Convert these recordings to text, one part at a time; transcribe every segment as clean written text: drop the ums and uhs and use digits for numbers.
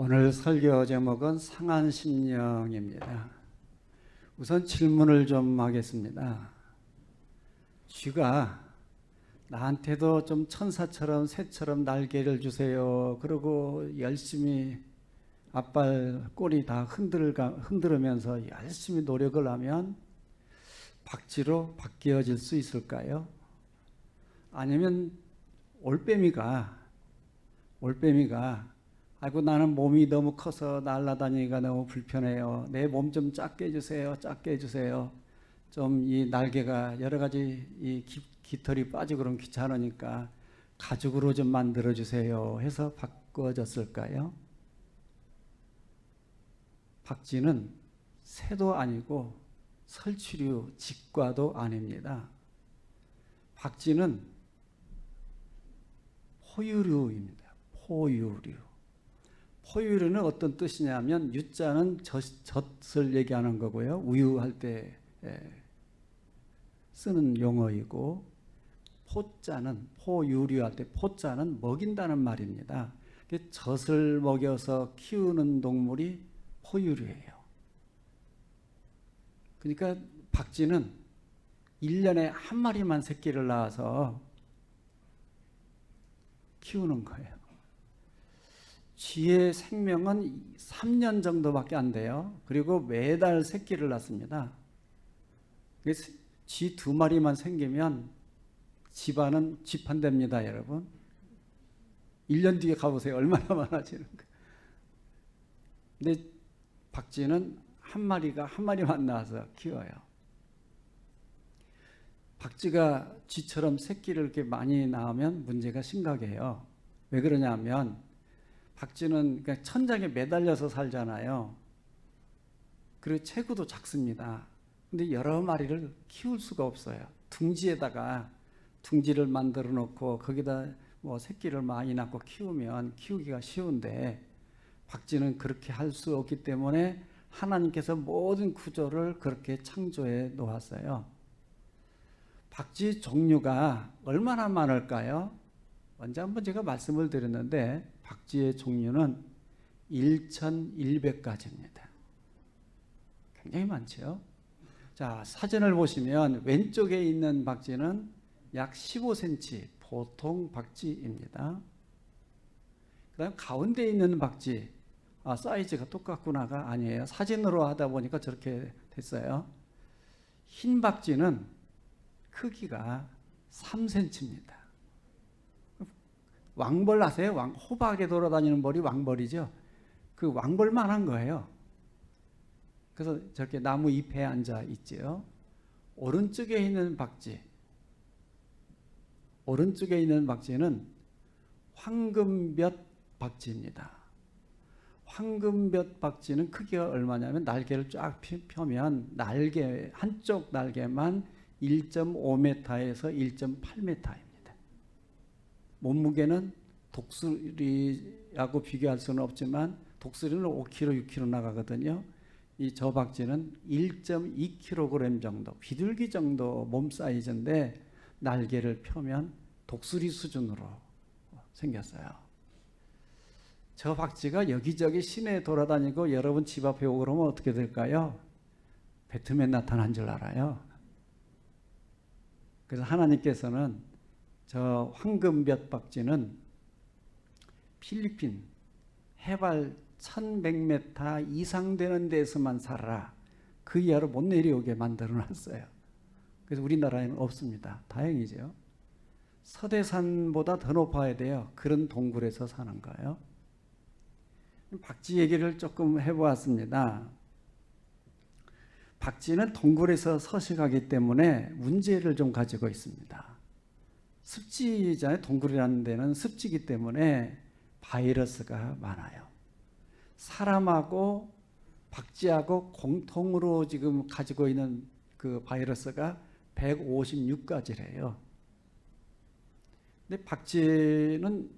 오늘 설교 제목은 상한 심령입니다. 우선 질문을 좀 하겠습니다. 쥐가 나한테도 좀 천사처럼 새처럼 날개를 주세요. 그러고 열심히 앞발 꼬리 다 흔들으면서 열심히 노력을 하면 박쥐로 바뀌어질 수 있을까요? 아니면 올빼미가 아이고 나는 몸이 너무 커서 날아다니기가 너무 불편해요. 내 몸 좀 작게 해주세요. 작게 해주세요. 좀 이 날개가 여러 가지 이 깃털이 빠지고 그러면 귀찮으니까 가죽으로 좀 만들어 주세요 해서 바꿔졌을까요? 박쥐는 새도 아니고 설치류 직과도 아닙니다. 박쥐는 포유류입니다. 포유류. 포유류는 어떤 뜻이냐면 유자는 젖을 얘기하는 거고요. 우유할 때 쓰는 용어이고 포자는 포유류할 때 포자는 먹인다는 말입니다. 젖을 먹여서 키우는 동물이 포유류예요. 그러니까 박쥐는 1년에 한 마리만 새끼를 낳아서 키우는 거예요. 쥐의 생명은 3년 정도밖에 안 돼요. 그리고 매달 새끼를 낳습니다. 쥐 2마리만 생기면 집안은 쥐판됩니다, 여러분. 1년 뒤에 가보세요. 얼마나 많아지는 거예요. 근데 박쥐는 한 마리만 낳아서 키워요. 박쥐가 쥐처럼 새끼를 이렇게 많이 낳으면 문제가 심각해요. 왜 그러냐면 박쥐는 그러니까 천장에 매달려서 살잖아요. 그리고 체구도 작습니다. 근데 여러 마리를 키울 수가 없어요. 둥지를 만들어 놓고 거기다 뭐 새끼를 많이 낳고 키우면 키우기가 쉬운데 박쥐는 그렇게 할 수 없기 때문에 하나님께서 모든 구조를 그렇게 창조해 놓았어요. 박쥐 종류가 얼마나 많을까요? 먼저 한번 제가 말씀을 드렸는데 박쥐의 종류는 1,100가지입니다. 굉장히 많죠. 자, 사진을 보시면 왼쪽에 있는 박쥐는 약 15cm 보통 박쥐입니다. 그 다음 가운데 있는 박쥐 사이즈가 똑같구나가 아니에요. 사진으로 하다 보니까 저렇게 됐어요. 흰 박쥐는 크기가 3cm입니다. 왕벌 아세요? 호박에 돌아다니는 벌이 왕벌이죠. 그 왕벌만한 거예요. 그래서 저렇게 나무 잎에 앉아 있죠. 오른쪽에 있는 박쥐는 황금볕 박쥐입니다. 황금볕 박쥐는 크기가 얼마냐면 날개를 쫙 펴면 한쪽 날개만 1.5m에서 1.8m입니다. 몸무게는 독수리하고 비교할 수는 없지만 독수리는 5kg, 6kg 나가거든요. 저 박쥐는 1.2kg 정도, 비둘기 정도 몸 사이즈인데 날개를 펴면 독수리 수준으로 생겼어요. 저 박쥐가 여기저기 시내에 돌아다니고 여러분 집 앞에 오고 그러면 어떻게 될까요? 배트맨 나타난 줄 알아요. 그래서 하나님께서는 저 황금볕 박쥐는 필리핀 해발 1100m 이상 되는 데서만 살아라. 그 이하로 못 내려오게 만들어 놨어요. 그래서 우리나라에는 없습니다. 다행이죠. 서대산보다 더 높아야 돼요. 그런 동굴에서 사는 거예요. 박쥐 얘기를 조금 해보았습니다. 박쥐는 동굴에서 서식하기 때문에 문제를 좀 가지고 있습니다. 습지잖아요. 동굴이라는 데는 습지이기 때문에 바이러스가 많아요. 사람하고 박쥐하고 공통으로 지금 가지고 있는 그 바이러스가 156가지래요. 근데 박쥐는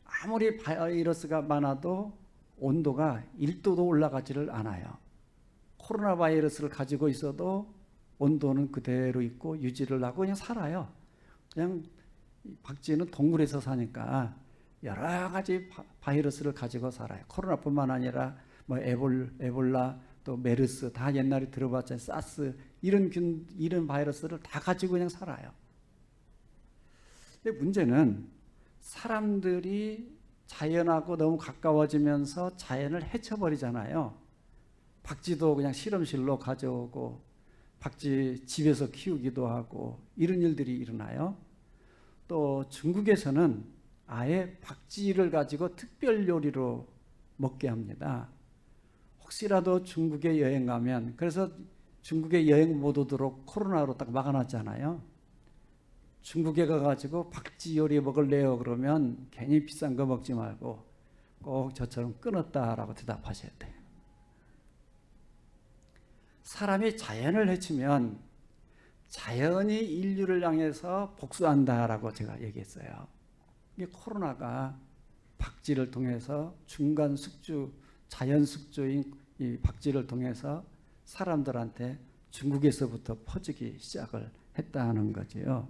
아무리 바이러스가 많아도 온도가 1도도 올라가지를 않아요. 코로나 바이러스를 가지고 있어도 온도는 그대로 있고 유지를 하고 그냥 살아요. 그냥 박쥐는 동굴에서 사니까 여러 가지 바이러스를 가지고 살아요. 코로나뿐만 아니라 뭐 에볼라 또 메르스 다 옛날에 들어봤잖아요. 사스 이런 바이러스를 다 가지고 그냥 살아요. 근데 문제는 사람들이 자연하고 너무 가까워지면서 자연을 해쳐버리잖아요. 박쥐도 그냥 실험실로 가져오고 박쥐 집에서 키우기도 하고 이런 일들이 일어나요. 또 중국에서는 아예 박쥐를 가지고 특별 요리로 먹게 합니다. 혹시라도 중국에 여행 가면, 그래서 중국에 여행 못 오도록 코로나로 딱 막아놨잖아요. 중국에 가가지고 박쥐 요리 먹을래요? 그러면 괜히 비싼 거 먹지 말고 꼭 저처럼 끊었다라고 대답하셔야 돼요. 사람이 자연을 해치면 자연이 인류를 향해서 복수한다라고 제가 얘기했어요. 이 코로나가 박쥐를 통해서 중간 숙주, 자연 숙주인 이 박쥐를 통해서 사람들한테 중국에서부터 퍼지기 시작을 했다는 거지요.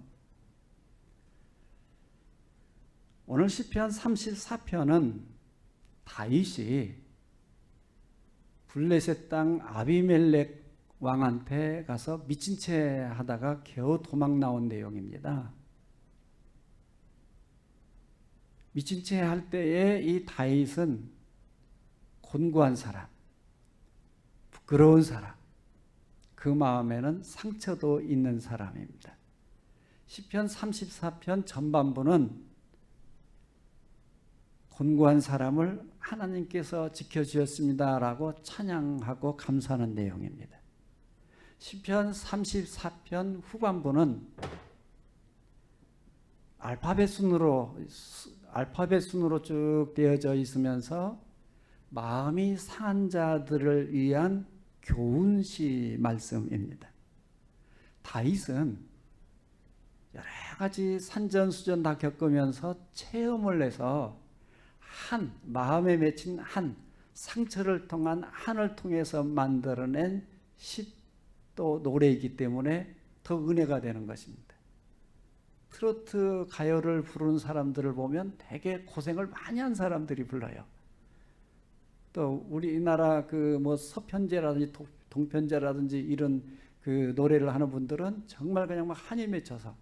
오늘 시편 34편은 다윗이 블레셋 땅 아비멜렉 왕한테 가서 미친 채 하다가 겨우 도망 나온 내용입니다. 미친 채 할 때에 이 다윗은 곤고한 사람, 부끄러운 사람, 그 마음에는 상처도 있는 사람입니다. 시편 34편 전반부는 곤고한 사람을 하나님께서 지켜주셨습니다라고 찬양하고 감사하는 내용입니다. 시편 34편 후반부는 알파벳 순으로 쭉 되어져 있으면서 마음이 상한 자들을 위한 교훈시 말씀입니다. 다윗은 여러 가지 산전수전 다 겪으면서 체험을 해서 마음에 맺힌 상처를 통한 한을 통해서 만들어낸 시 또 노래이기 때문에 더 은혜가 되는 것입니다. 트로트 가요를 부르는 사람들을 보면 되게 고생을 많이 한 사람들이 불러요. 또 우리나라 그 뭐 서편제라든지 동편제라든지 이런 그 노래를 하는 분들은 정말 그냥 막 한이 맺혀서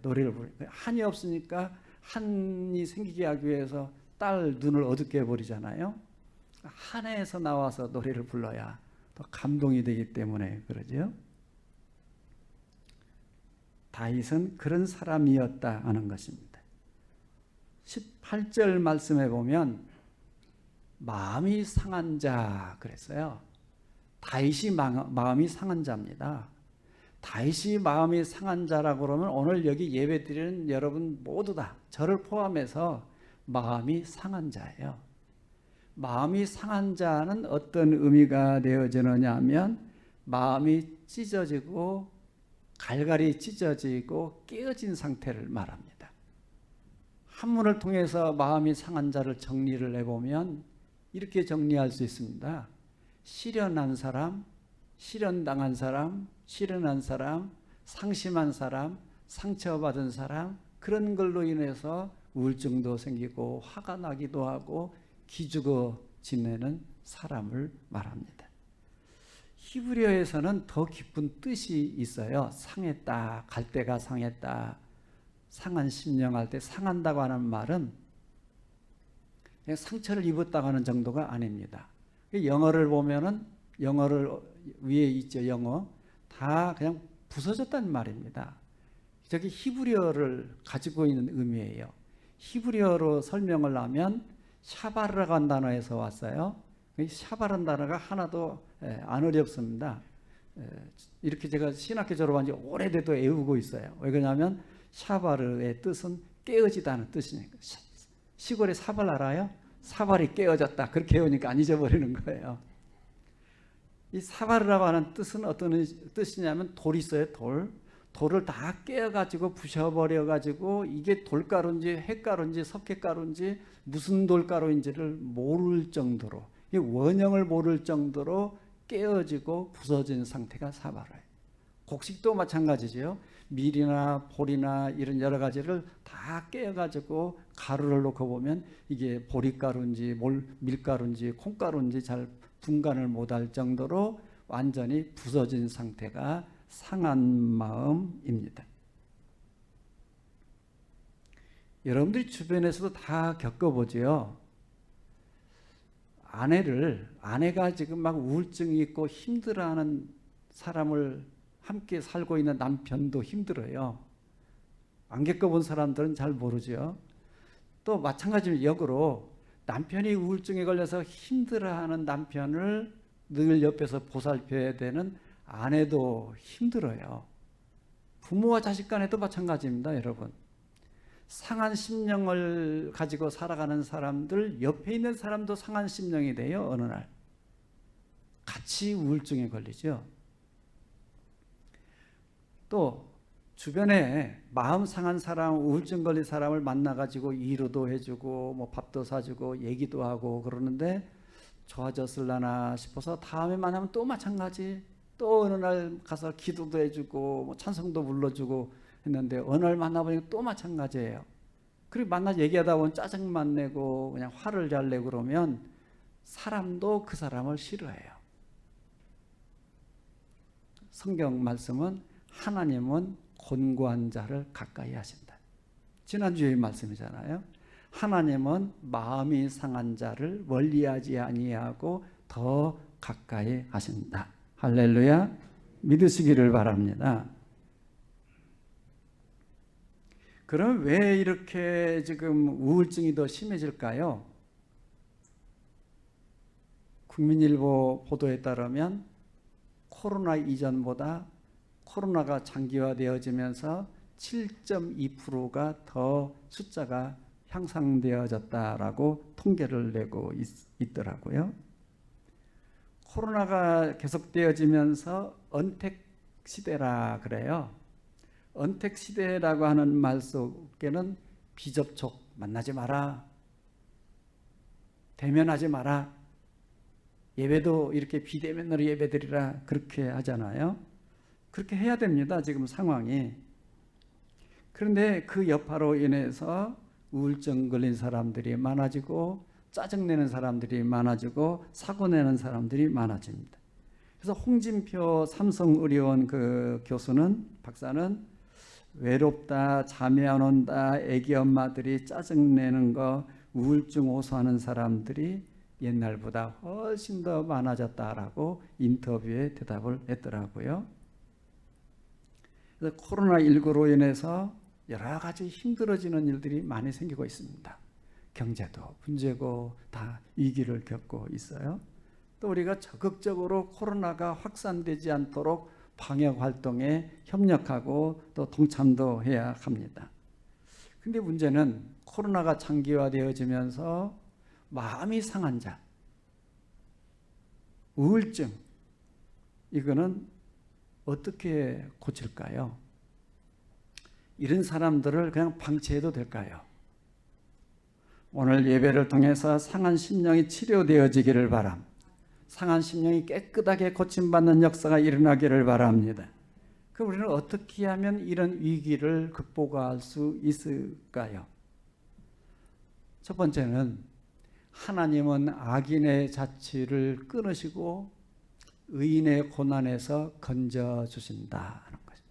노래를 부르요. 한이 없으니까 한이 생기게 하기 위해서 딸 눈을 어둡게 해버리잖아요. 한에서 나와서 노래를 불러야 더 감동이 되기 때문에 그러죠. 다윗은 그런 사람이었다 하는 것입니다. 18절 말씀에 보면 마음이 상한 자 그랬어요. 다윗이 마음이 상한 자입니다. 다윗이 마음이 상한 자라고 그러면 오늘 여기 예배드리는 여러분 모두 다 저를 포함해서 마음이 상한 자예요. 마음이 상한 자는 어떤 의미가 되어지느냐 하면 마음이 찢어지고 갈갈이 찢어지고 깨어진 상태를 말합니다. 한문을 통해서 마음이 상한 자를 정리를 해보면 이렇게 정리할 수 있습니다. 시련한 사람, 시련당한 사람, 시련한 사람, 상심한 사람, 상처받은 사람, 그런 걸로 인해서 우울증도 생기고 화가 나기도 하고 기죽어 지내는 사람을 말합니다. 히브리어에서는 더 깊은 뜻이 있어요. 상했다, 갈대가 상했다, 상한 심령할 때 상한다고 하는 말은 그냥 상처를 입었다고 하는 정도가 아닙니다. 영어를 보면은 영어를 위에 있죠. 영어 다 그냥 부서졌다는 말입니다. 저게 히브리어를 가지고 있는 의미예요. 히브리어로 설명을 하면 샤바르라고 한 단어에서 왔어요. 샤바라는 단어가 하나도 안 어렵습니다. 이렇게 제가 신학교 졸업한 지 오래돼도 외우고 있어요. 왜 그러냐면 샤바르의 뜻은 깨어지다는 뜻이니까. 시골에 사발 알아요? 사발이 깨어졌다. 그렇게 외우니까 안 잊어버리는 거예요. 이 사바르라고 하는 뜻은 어떤 뜻이냐면 돌이 있어요. 돌을 다 깨어가지고 부셔버려가지고 이게 돌가루인지 햇가루인지 석회가루인지 무슨 돌가루인지를 모를 정도로, 이 원형을 모를 정도로 깨어지고 부서진 상태가 사바라예요. 곡식도 마찬가지죠. 밀이나 보리나 이런 여러 가지를 다 깨어가지고 가루를 놓고 보면 이게 보리가루인지 밀가루인지 콩가루인지 잘 분간을 못할 정도로 완전히 부서진 상태가 상한 마음입니다. 여러분들이 주변에서도 다 겪어보죠. 아내가 지금 막 우울증이 있고 힘들어하는 사람을 함께 살고 있는 남편도 힘들어요. 안 겪어본 사람들은 잘 모르죠. 또 마찬가지로 역으로 남편이 우울증에 걸려서 힘들어하는 남편을 늘 옆에서 보살펴야 되는 아내도 힘들어요. 부모와 자식 간에도 마찬가지입니다, 여러분. 상한 심령을 가지고 살아가는 사람들, 옆에 있는 사람도 상한 심령이 돼요. 어느 날 같이 우울증에 걸리죠. 또 주변에 마음 상한 사람, 우울증 걸린 사람을 만나가지고 위로도 해주고 뭐 밥도 사주고 얘기도 하고 그러는데 좋아졌을라나 싶어서 다음에 만나면 또 마찬가지, 또 어느 날 가서 기도도 해주고 뭐 찬송도 불러주고 했는데 어느 날 만나보니까 또 마찬가지예요. 그리고 만나서 얘기하다 보면 짜증만 내고 그냥 화를 잘 내고 그러면 사람도 그 사람을 싫어해요. 성경 말씀은 하나님은 곤고한 자를 가까이 하신다. 지난주의 말씀이잖아요. 하나님은 마음이 상한 자를 멀리하지 아니하고 더 가까이 하신다. 할렐루야. 믿으시기를 바랍니다. 그럼 왜 이렇게 지금 우울증이 더 심해질까요? 국민일보 보도에 따르면 코로나 이전보다 코로나가 장기화되어지면서 7.2%가 더 숫자가 향상되어졌다라고 통계를 내고 있더라고요. 코로나가 계속되어지면서 언택 시대라 그래요. 언택 시대라고 하는 말 속에는 비접촉, 만나지 마라, 대면하지 마라, 예배도 이렇게 비대면으로 예배드리라 그렇게 하잖아요. 그렇게 해야 됩니다, 지금 상황이. 그런데 그 여파로 인해서 우울증 걸린 사람들이 많아지고 짜증내는 사람들이 많아지고 사고내는 사람들이 많아집니다. 그래서 홍진표 삼성의료원 그 박사는 외롭다, 잠이 안 온다, 애기 엄마들이 짜증내는 거, 우울증 호소하는 사람들이 옛날보다 훨씬 더 많아졌다라고 인터뷰에 대답을 했더라고요. 그래서 코로나19로 인해서 여러 가지 힘들어지는 일들이 많이 생기고 있습니다. 경제도 문제고 다 위기를 겪고 있어요. 또 우리가 적극적으로 코로나가 확산되지 않도록 방역 활동에 협력하고 또 동참도 해야 합니다. 근데 문제는 코로나가 장기화되어지면서 마음이 상한 자, 우울증, 이거는 어떻게 고칠까요? 이런 사람들을 그냥 방치해도 될까요? 오늘 예배를 통해서 상한 심령이 치료되어지기를 바랍니다. 상한 심령이 깨끗하게 고침받는 역사가 일어나기를 바랍니다. 그럼 우리는 어떻게 하면 이런 위기를 극복할 수 있을까요? 첫 번째는 하나님은 악인의 자취를 끊으시고 의인의 고난에서 건져주신다는 거죠.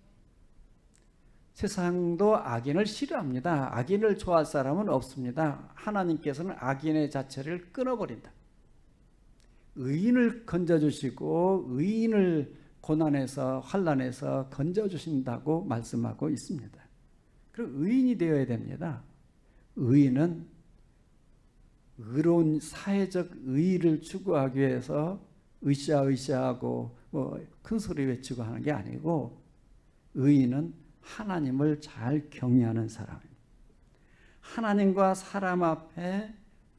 세상도 악인을 싫어합니다. 악인을 좋아할 사람은 없습니다. 하나님께서는 악인의 자체를 끊어버린다. 의인을 건져주시고 의인을 고난에서 환난에서 건져주신다고 말씀하고 있습니다. 그리고 의인이 되어야 됩니다. 의인은 의로운 사회적 의의를 추구하기 위해서 으쌰으쌰하고 큰 소리 외치고 하는 게 아니고, 의인은 하나님을 잘 경외하는 사람입니다. 하나님과 사람 앞에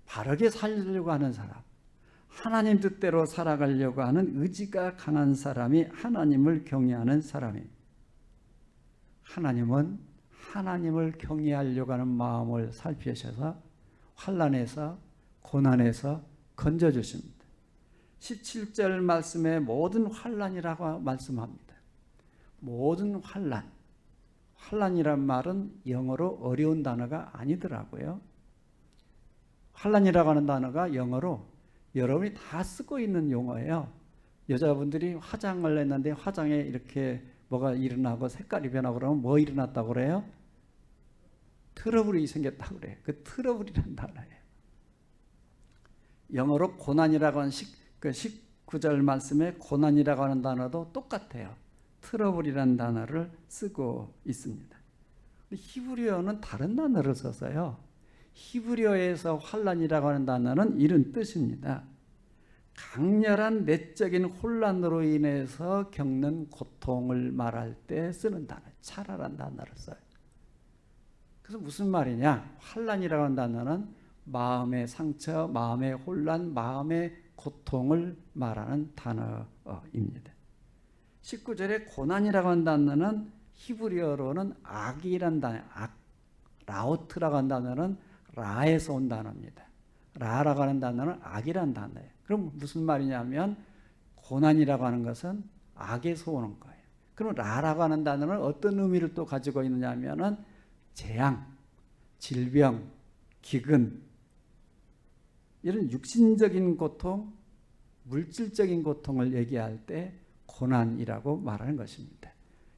바르게 살려고 하는 사람, 하나님 뜻대로 살아가려고 하는 의지가 강한 사람이 하나님을 경외하는 사람입니다. 하나님은 하나님을 경외하려고 하는 마음을 살피셔서 환난에서 고난에서 건져주십니다. 17절 말씀에 모든 환난이라고 말씀합니다. 모든 환난, 환난이란 말은 영어로 어려운 단어가 아니더라고요. 환난이라고 하는 단어가 영어로 여러분이 다 쓰고 있는 용어예요. 여자분들이 화장을 했는데 화장에 이렇게 뭐가 일어나고 색깔이 변하고 그러면 뭐 일어났다고 그래요? 트러블이 생겼다고 그래요. 그 트러블이라는 단어예요. 영어로 고난이라고 하는 19절 말씀에 고난이라고 하는 단어도 똑같아요. 트러블이라는 단어를 쓰고 있습니다. 히브리어는 다른 단어를 써서요. 히브리어에서 환난이라고 하는 단어는 이런 뜻입니다. 강렬한 내적인 혼란으로 인해서 겪는 고통을 말할 때 쓰는 단어, 차라란 단어를 써요. 그래서 무슨 말이냐? 환난이라고 하는 단어는 마음의 상처, 마음의 혼란, 마음의 고통을 말하는 단어입니다. 19절에 고난이라고 하는 단어는 히브리어로는 악이란 단어, 라오트라고 하는 단어는 라에서 온 단어입니다. 라라고 하는 단어는 악이란 단어예요. 그럼 무슨 말이냐면 고난이라고 하는 것은 악에서 오는 거예요. 그럼 라라고 하는 단어는 어떤 의미를 또 가지고 있느냐 하면은 재앙, 질병, 기근, 이런 육신적인 고통, 물질적인 고통을 얘기할 때 고난이라고 말하는 것입니다.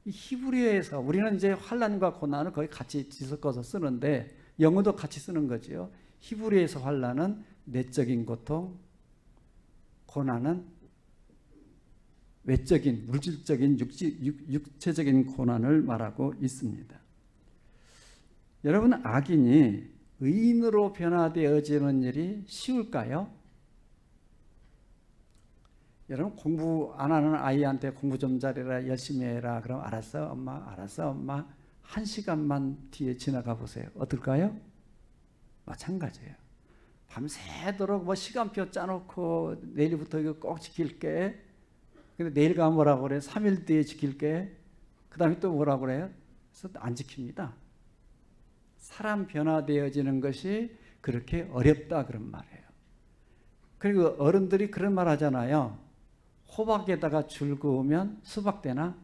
이 히브리어에서 우리는 이제 환난과 고난을 거의 같이 뒤섞어서 쓰는데 영어도 같이 쓰는 거지요. 히브리어에서 환난은 내적인 고통, 고난은 외적인 물질적인 육체적인 고난을 말하고 있습니다. 여러분, 악인이 의인으로 변화되어지는 일이 쉬울까요? 여러분, 공부 안 하는 아이한테 공부 좀 잘해라, 열심히 해라. 그럼 알았어 엄마, 알았어 엄마. 1시간만 뒤에 지나가 보세요. 어떨까요? 마찬가지예요. 밤새도록 뭐 시간표 짜놓고 내일부터 이거 꼭 지킬게. 근데 내일 가면 뭐라고 그래? 3일 뒤에 지킬게. 그 다음에 또 뭐라고 그래요? 그래서 안 지킵니다. 사람 변화되어지는 것이 그렇게 어렵다 그런 말이에요. 그리고 어른들이 그런 말 하잖아요. 호박에다가 줄 그으면 수박 되나?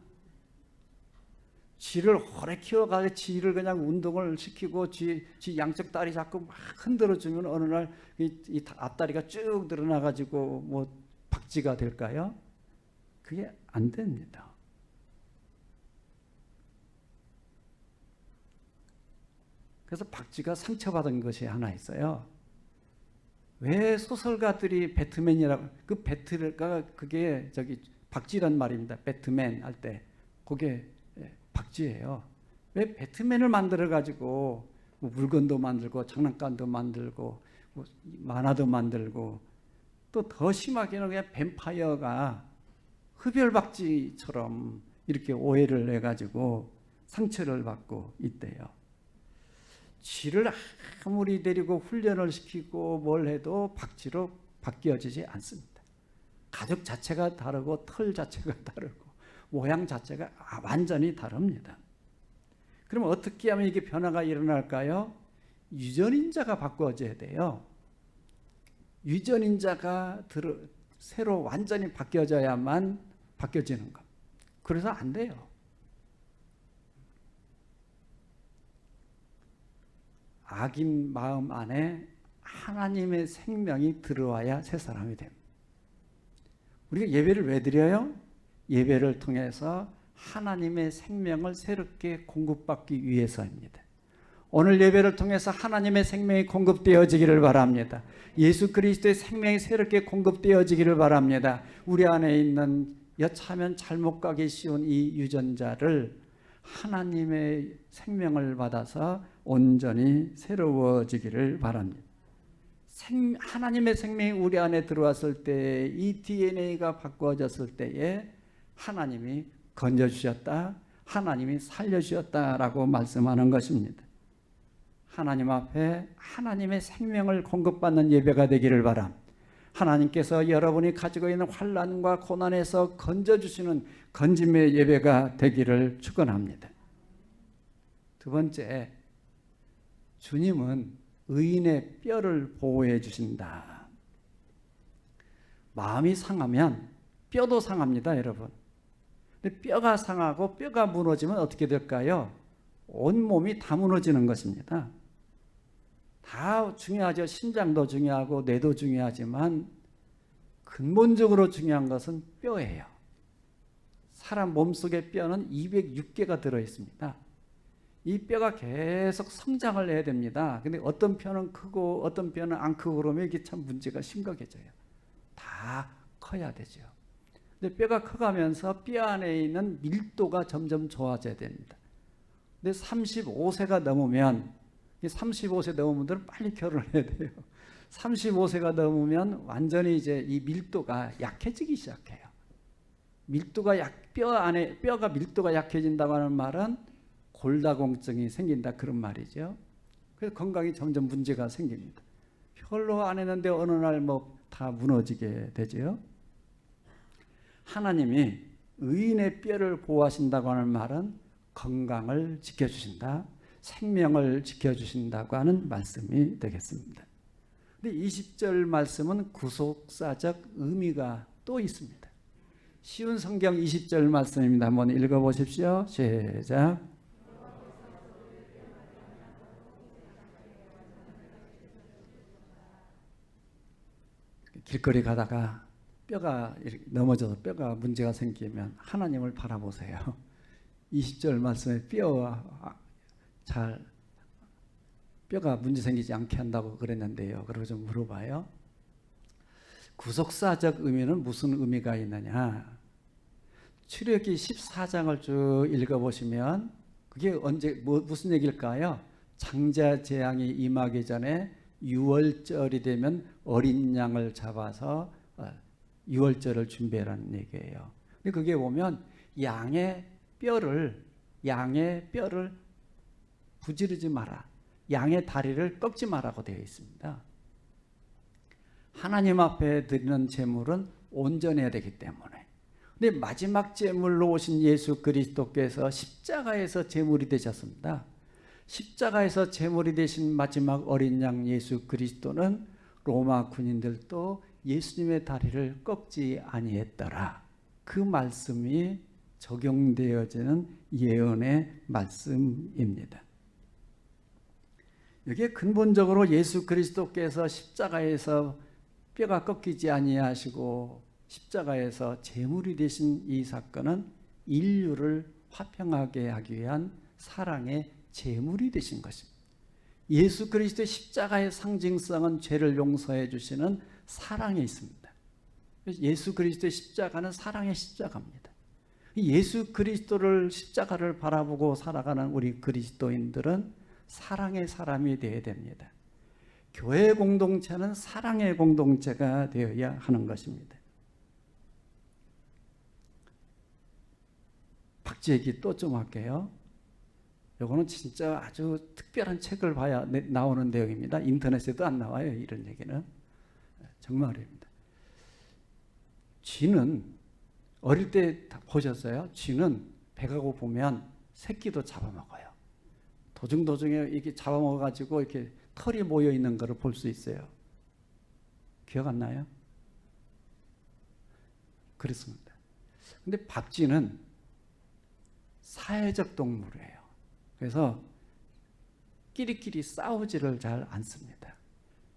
쥐를 오래 키워가지고 쥐를 그냥 운동을 시키고 쥐 양쪽 다리 잡고 막 흔들어주면 어느 날 이 앞다리가 쭉 늘어나가지고 뭐 박쥐가 될까요? 그게 안 됩니다. 그래서 박쥐가 상처받은 것이 하나 있어요. 왜 소설가들이 배트맨이라고, 그 배트가 그게 박쥐란 말입니다. 배트맨 할 때 그게 박쥐예요. 왜 배트맨을 만들어 가지고 뭐 물건도 만들고 장난감도 만들고 뭐 만화도 만들고 또 더 심하게는 그냥 뱀파이어가 흡혈박쥐처럼 이렇게 오해를 해 가지고 상처를 받고 있대요. 쥐를 아무리 데리고 훈련을 시키고 뭘 해도 박쥐로 바뀌어지지 않습니다. 가죽 자체가 다르고 털 자체가 다르고 모양 자체가 완전히 다릅니다. 그럼 어떻게 하면 이게 변화가 일어날까요? 유전인자가 바꿔져야 돼요. 유전인자가 새로 완전히 바뀌어져야만 바뀌어지는 것. 그래서 안 돼요. 악인 마음 안에 하나님의 생명이 들어와야 새 사람이 됩니다. 우리가 예배를 왜 드려요? 예배를 통해서 하나님의 생명을 새롭게 공급받기 위해서입니다. 오늘 예배를 통해서 하나님의 생명이 공급되어지기를 바랍니다. 예수 그리스도의 생명이 새롭게 공급되어지기를 바랍니다. 우리 안에 있는 여차하면 잘못 가기 쉬운 이 유전자를 하나님의 생명을 받아서 온전히 새로워지기를 바랍니다. 하나님의 생명이 우리 안에 들어왔을 때, 이 DNA가 바꿔졌을 때에 하나님이 건져주셨다, 하나님이 살려주셨다라고 말씀하는 것입니다. 하나님 앞에 하나님의 생명을 공급받는 예배가 되기를 바랍니다. 하나님께서 여러분이 가지고 있는 환난과 고난에서 건져주시는 건짐의 예배가 되기를 축원합니다. 두 번째, 주님은 의인의 뼈를 보호해 주신다. 마음이 상하면 뼈도 상합니다, 여러분. 근데 뼈가 상하고 뼈가 무너지면 어떻게 될까요? 온몸이 다 무너지는 것입니다. 다 중요하죠. 심장도 중요하고 뇌도 중요하지만 근본적으로 중요한 것은 뼈예요. 사람 몸속의 뼈는 206개가 들어있습니다. 이 뼈가 계속 성장을 해야 됩니다. 근데 어떤 뼈는 크고 어떤 뼈는 안 크고 그러면 이게 참 문제가 심각해져요. 다 커야 되죠. 근데 뼈가 커가면서 뼈 안에 있는 밀도가 점점 좋아져야 됩니다. 근데 35세가 넘으면 35세 넘은 분들은 빨리 결혼을 해야 돼요. 35세가 넘으면 완전히 이제 이 밀도가 약해지기 시작해요. 뼈가 밀도가 약해진다고 하는 말은 골다공증이 생긴다 그런 말이죠. 그래서 건강이 점점 문제가 생깁니다. 별로 안 했는데 어느 날 뭐 다 무너지게 되죠. 하나님이 의인의 뼈를 보호하신다고 하는 말은 건강을 지켜주신다, 생명을 지켜주신다고 하는 말씀이 되겠습니다. 근데 20절 말씀은 구속사적 의미가 또 있습니다. 쉬운 성경 20절 말씀입니다. 한번 읽어보십시오. 시작. 길거리 가다가 뼈가 넘어져서 뼈가 문제가 생기면 하나님을 바라보세요. 20절 말씀에 뼈가 문제 생기지 않게 한다고 그랬는데요. 그리고 좀 물어봐요. 구속사적 의미는 무슨 의미가 있느냐? 출애굽기 14장을 쭉 읽어보시면 그게 무슨 얘기일까요? 창자 재앙이 임하기 전에 6월절이 되면 어린 양을 잡아서 6월절을 준비하라는 얘기예요. 근데 그게 보면 양의 뼈를 부지르지 마라. 양의 다리를 꺾지 마라고 되어 있습니다. 하나님 앞에 드리는 제물은 온전해야 되기 때문에. 근데 마지막 제물로 오신 예수 그리스도께서 십자가에서 제물이 되셨습니다. 십자가에서 제물이 되신 마지막 어린 양 예수 그리스도는 로마 군인들도 예수님의 다리를 꺾지 아니했더라. 그 말씀이 적용되어지는 예언의 말씀입니다. 이게 근본적으로 예수 그리스도께서 십자가에서 뼈가 꺾이지 아니하시고 십자가에서 제물이 되신 이 사건은 인류를 화평하게 하기 위한 사랑의 제물이 되신 것입니다. 예수 그리스도의 십자가의 상징성은 죄를 용서해 주시는 사랑에 있습니다. 예수 그리스도의 십자가는 사랑의 십자가입니다. 예수 그리스도를 십자가를 바라보고 살아가는 우리 그리스도인들은 사랑의 사람이 되어야 됩니다. 교회 공동체는 사랑의 공동체가 되어야 하는 것입니다. 박쥐 얘기 또 좀 할게요. 이거는 진짜 아주 특별한 책을 봐야 나오는 내용입니다. 인터넷에도 안 나와요. 이런 얘기는. 정말입니다. 쥐는 어릴 때 다 보셨어요? 쥐는 배가 고프면 새끼도 잡아먹어요. 도중도중에 이렇게 잡아먹어가지고 이렇게 털이 모여 있는 것을 볼 수 있어요. 기억 안 나요? 그렇습니다. 근데 박쥐는 사회적 동물이에요. 그래서 끼리끼리 싸우지를 잘 않습니다.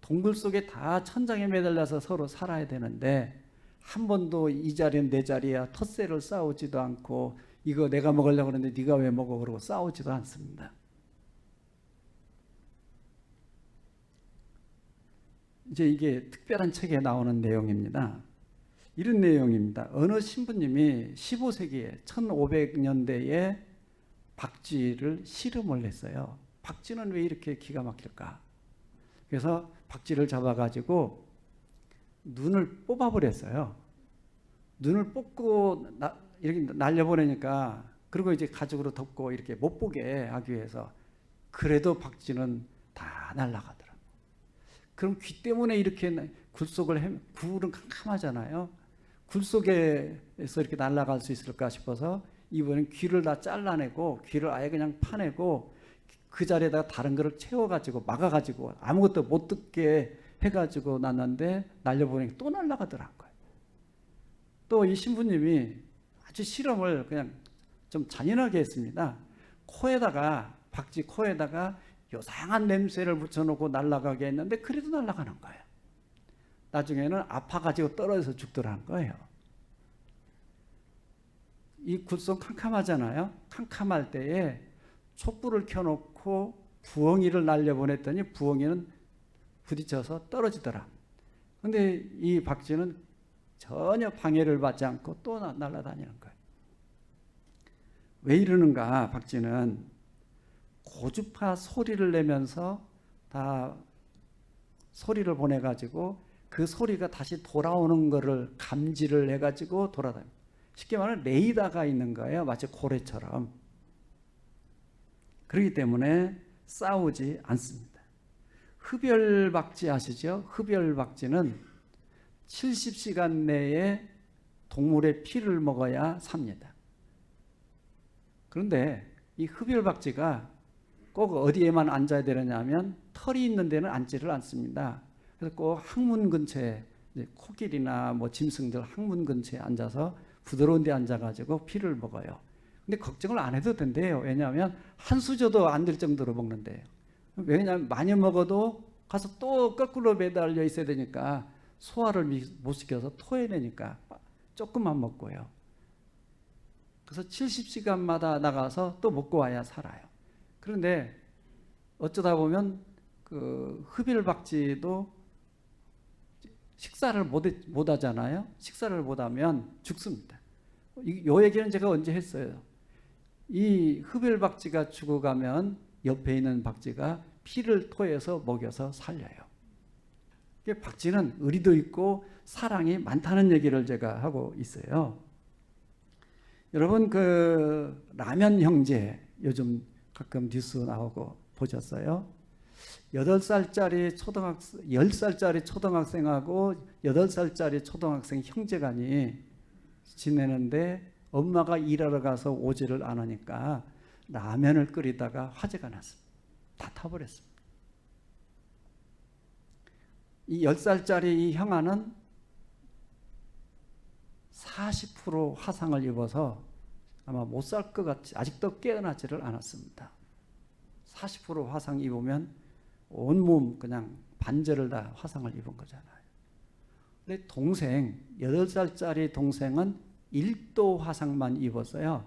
동굴 속에 다 천장에 매달려서 서로 살아야 되는데 한 번도 이 자리는 내 자리야 텃세를 싸우지도 않고 이거 내가 먹으려고 그러는데 네가 왜 먹어 그러고 싸우지도 않습니다. 이제 이게 특별한 책에 나오는 내용입니다. 이런 내용입니다. 어느 신부님이 15세기에 1500년대에 박쥐를 실험을 했어요. 박쥐는 왜 이렇게 기가 막힐까? 그래서 박쥐를 잡아가지고 눈을 뽑아버렸어요. 눈을 뽑고 이렇게 날려보내니까 그리고 이제 가죽으로 덮고 이렇게 못 보게 하기 위해서 그래도 박쥐는 다 날아가더라고요. 그럼 귀 때문에 이렇게 굴은 캄캄하잖아요. 굴 속에서 이렇게 날아갈 수 있을까 싶어서 이번엔 귀를 다 잘라내고 귀를 아예 그냥 파내고 그 자리에다가 다른 거를 채워가지고 막아가지고 아무것도 못 듣게 해가지고 놨는데 날려보니까 또 날아가더라고요. 또 이 신부님이 아주 실험을 그냥 좀 잔인하게 했습니다. 코에다가 박쥐 코에다가 요상한 냄새를 붙여놓고 날아가게 했는데 그래도 날아가는 거예요. 나중에는 아파가지고 떨어져서 죽더라는 거예요. 이 굴손 캄캄하잖아요. 캄캄할 때에 촛불을 켜놓고 부엉이를 날려보냈더니 부엉이는 부딪혀서 떨어지더라. 근데 이 박쥐는 전혀 방해를 받지 않고 또 날아다니는 거예요. 왜 이러는가? 박쥐는 고주파 소리를 내면서 다 소리를 보내가지고 그 소리가 다시 돌아오는 거를 감지를 해가지고 돌아다닙니다. 쉽게 말하면 레이더가 있는 거예요. 마치 고래처럼. 그렇기 때문에 싸우지 않습니다. 흡혈박쥐 아시죠? 흡혈박쥐는 70시간 내에 동물의 피를 먹어야 삽니다. 그런데 이 흡혈박쥐가 꼭 어디에만 앉아야 되느냐면 털이 있는 데는 앉지를 않습니다. 그래서 꼭 항문 근처에 코끼리나 뭐 짐승들 항문 근처에 앉아서 부드러운 데 앉아가지고 피를 먹어요. 근데 걱정을 안 해도 된대요. 왜냐하면 한 수저도 안 될 정도로 먹는데요. 왜냐하면 많이 먹어도 가서 또 거꾸로 매달려 있어야 되니까 소화를 못 시켜서 토해내니까 조금만 먹고요. 그래서 70시간마다 나가서 또 먹고 와야 살아요. 그런데 어쩌다 보면 그 흡혈박쥐도 식사를 못 하잖아요. 식사를 못 하면 죽습니다. 이 얘기는 제가 언제 했어요. 이 흡혈박쥐가 죽어가면 옆에 있는 박쥐가 피를 토해서 먹여서 살려요. 박쥐는 의리도 있고 사랑이 많다는 얘기를 제가 하고 있어요. 여러분 그 라면 형제 요즘 가끔 뉴스 나오고 보셨어요? 8살짜리 초등학생, 10살짜리 초등학생하고 8살짜리 초등학생 형제간이 지내는데 엄마가 일하러 가서 오지를 않으니까 라면을 끓이다가 화재가 났습니다. 다 타버렸습니다. 이 10살짜리 이 형아는 40% 화상을 입어서 아마 못 살 것 같이 아직도 깨어나지를 않았습니다. 40% 화상 입으면 온몸 그냥 반절을 다 화상을 입은 거잖아요. 근데 동생, 8살짜리 동생은 1도 화상만 입었어요.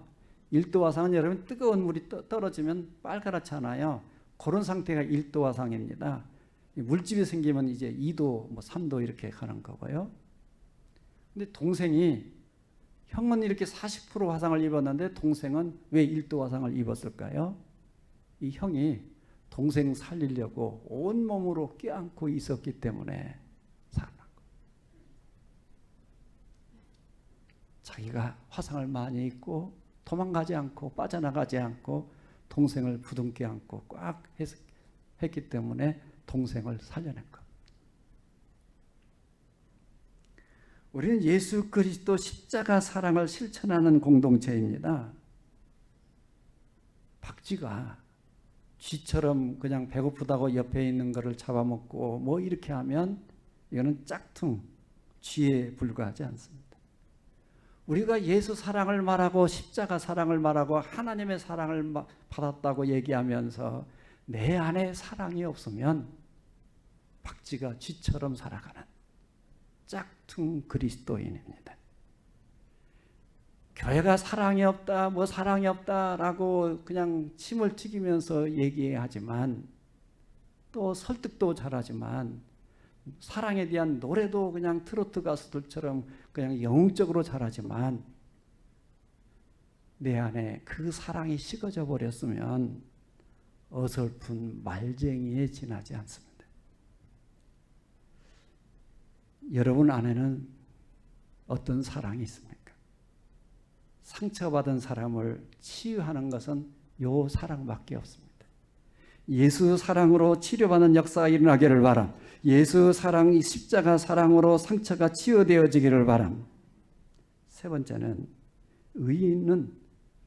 1도 화상은 여러분 뜨거운 물이 떨어지면 빨갛잖아요. 그런 상태가 1도 화상입니다. 물집이 생기면 이제 2도, 뭐 3도 이렇게 가는 거고요. 근데 동생이 형은 이렇게 40% 화상을 입었는데 동생은 왜 1도 화상을 입었을까요? 이 형이 동생 살리려고 온몸으로 껴안고 있었기 때문에 살아난 거예요. 자기가 화상을 많이 입고 도망가지 않고 빠져나가지 않고 동생을 부둥켜 안고 꽉 했기 때문에 동생을 살려낸 겁니다. 우리는 예수 그리스도 십자가 사랑을 실천하는 공동체입니다. 박쥐가 쥐처럼 그냥 배고프다고 옆에 있는 거를 잡아먹고 뭐 이렇게 하면 이거는 짝퉁, 쥐에 불과하지 않습니다. 우리가 예수 사랑을 말하고 십자가 사랑을 말하고 하나님의 사랑을 받았다고 얘기하면서 내 안에 사랑이 없으면 박쥐가 쥐처럼 살아가는 짝퉁 그리스도인입니다. 교회가 사랑이 없다, 뭐 사랑이 없다라고 그냥 침을 튀기면서 얘기하지만 또 설득도 잘하지만 사랑에 대한 노래도 그냥 트로트 가수들처럼 그냥 영웅적으로 잘하지만 내 안에 그 사랑이 식어져 버렸으면 어설픈 말쟁이에 지나지 않습니다. 여러분 안에는 어떤 사랑이 있습니까? 상처받은 사람을 치유하는 것은 요 사랑밖에 없습니다. 예수 사랑으로 치료받는 역사가 일어나기를 바람. 예수 사랑, 십자가 사랑으로 상처가 치유되어지기를 바람. 세 번째는 의인은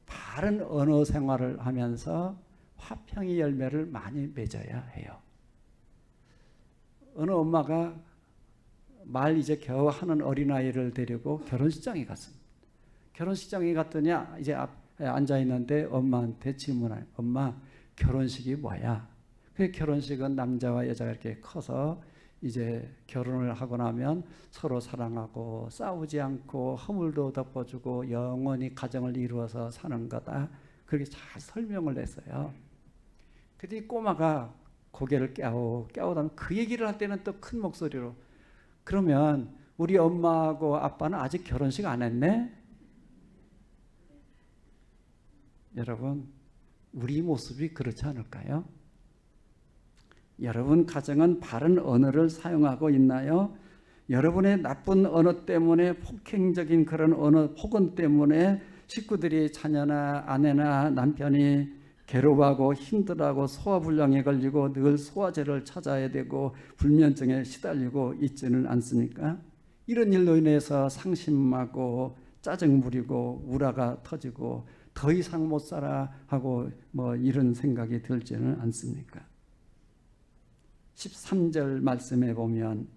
바른 언어 생활을 하면서 화평의 열매를 많이 맺어야 해요. 어느 엄마가 말 이제 겨우 하는 어린아이를 데리고 결혼식장에 갔습니다. 결혼식장에 갔더니 이제 앞에 앉아있는데 엄마한테 질문해요. 엄마, 결혼식이 뭐야? 그 결혼식은 남자와 여자가 이렇게 커서 이제 결혼을 하고 나면 서로 사랑하고 싸우지 않고 허물도 덮어주고 영원히 가정을 이루어서 사는 거다. 그렇게 잘 설명을 했어요. 근데 이 꼬마가 고개를 깨우다면 그 얘기를 할 때는 또 큰 목소리로, 그러면 우리 엄마하고 아빠는 아직 결혼식 안 했네? 여러분, 우리 모습이 그렇지 않을까요? 여러분 가정은 바른 언어를 사용하고 있나요? 여러분의 나쁜 언어 때문에, 폭행적인 그런 언어 폭언 때문에 식구들이, 자녀나 아내나 남편이 괴로워하고 힘들어하고 소화불량에 걸리고 늘 소화제를 찾아야 되고 불면증에 시달리고 있지는 않습니까? 이런 일로 인해서 상심하고 짜증 부리고 우라가 터지고 더 이상 못 살아 하고 이런 생각이 들지는 않습니까? 13절 말씀에 보면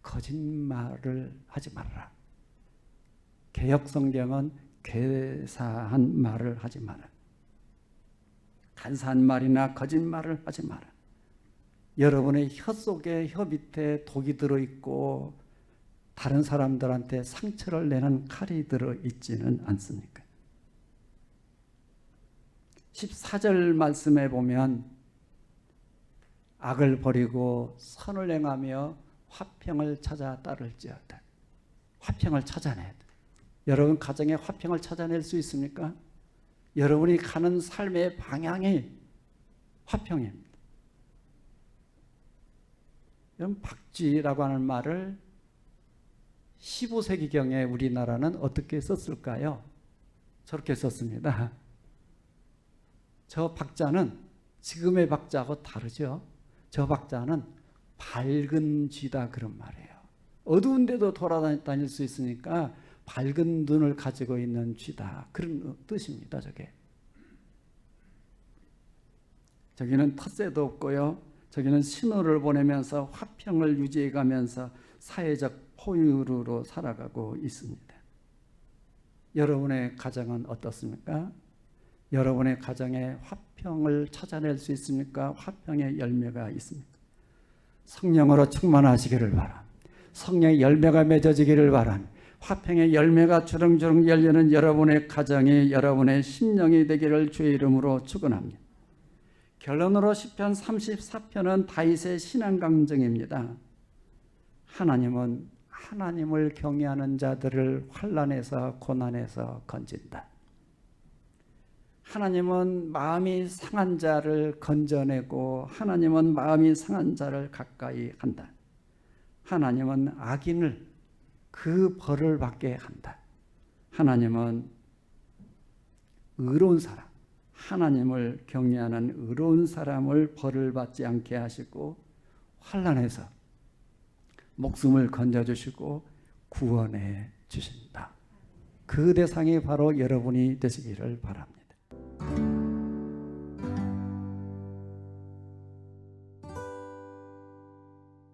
거짓말을 하지 말아라. 개역 성경은 괴사한 말을 하지 마라. 간사한 말이나 거짓말을 하지 마라. 여러분의 혀 속에, 혀 밑에 독이 들어있고 다른 사람들한테 상처를 내는 칼이 들어있지는 않습니까? 14절 말씀에 보면 악을 버리고 선을 행하며 화평을 찾아 따를지어다. 화평을 찾아내야 돼. 여러분 가정에 화평을 찾아낼 수 있습니까? 여러분이 가는 삶의 방향이 화평입니다. 여러분, 박쥐라고 하는 말을 15세기경에 우리나라는 어떻게 썼을까요? 저렇게 썼습니다. 저 박자는 지금의 박자하고 다르죠. 저 박자는 밝은 쥐다 그런 말이에요. 어두운 데도 돌아다닐 수 있으니까 밝은 눈을 가지고 있는 쥐다 그런 뜻입니다. 저기는 텃세도 없고요. 저기는 신호를 보내면서 화평을 유지해 가면서 사회적 포유류로 살아가고 있습니다. 여러분의 가정은 어떻습니까? 여러분의 가정에 화평을 찾아낼 수 있습니까? 화평의 열매가 있습니까? 성령으로 충만하시기를 바랍니다. 성령의 열매가 맺어지기를 바랍니다. 화평의 열매가 주렁주렁 열리는 여러분의 가정이, 여러분의 심령이 되기를 주의 이름으로 축원합니다. 결론으로 시편 34편은 다윗의 신앙 강정입니다. 하나님은 하나님을 경외하는 자들을 환난에서 고난에서 건진다. 하나님은 마음이 상한 자를 건져내고 하나님은 마음이 상한 자를 가까이 한다. 하나님은 악인을 그 벌을 받게 한다. 하나님은 의로운 사람, 하나님을 경외하는 의로운 사람을 벌을 받지 않게 하시고 환난에서 목숨을 건져주시고 구원해 주신다. 그 대상이 바로 여러분이 되시기를 바랍니다.